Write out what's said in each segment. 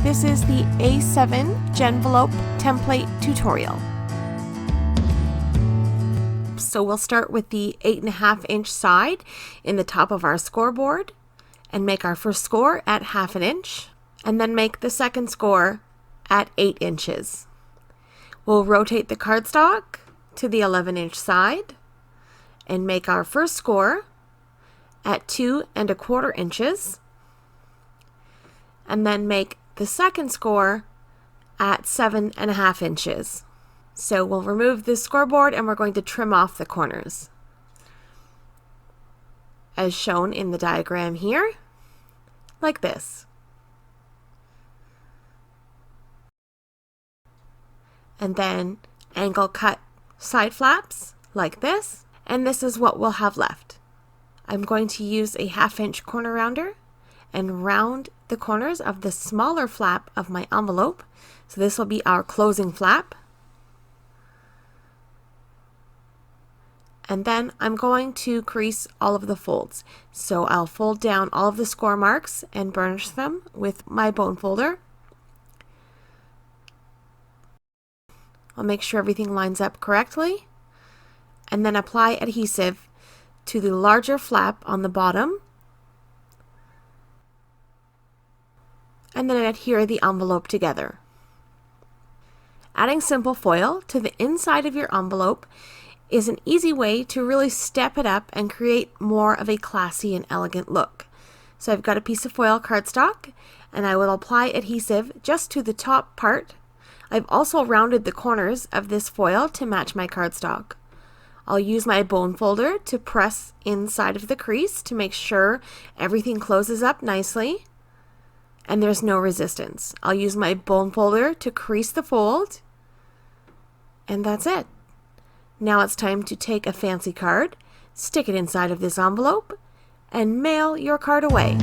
This is the A7 Jen-Velope Template tutorial. So we'll start with the 8.5 inch side in the top of our scoreboard and make our first score at 1/2 inch, and then make the second score at 8 inches. We'll rotate the cardstock to the 11 inch side and make our first score at 2¼ inches, and then make the second score at 7½ inches. So we'll remove this scoreboard and we're going to trim off the corners, as shown in the diagram here, like this. And then angle cut side flaps like this, and this is what we'll have left. I'm going to use a 1/2 inch corner rounder and round the corners of the smaller flap of my envelope. So this will be our closing flap. And then I'm going to crease all of the folds. So I'll fold down all of the score marks and burnish them with my bone folder. I'll make sure everything lines up correctly, and then apply adhesive to the larger flap on the bottom, and then adhere the envelope together. Adding simple foil to the inside of your envelope is an easy way to really step it up and create more of a classy and elegant look. So I've got a piece of foil cardstock, and I will apply adhesive just to the top part. I've also rounded the corners of this foil to match my cardstock. I'll use my bone folder to press inside of the crease to make sure everything closes up nicely and there's no resistance. I'll use my bone folder to crease the fold, and that's it. Now it's time to take a fancy card, stick it inside of this envelope, and mail your card away.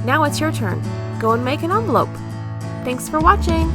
Now it's your turn. Go and make an envelope. Thanks for watching.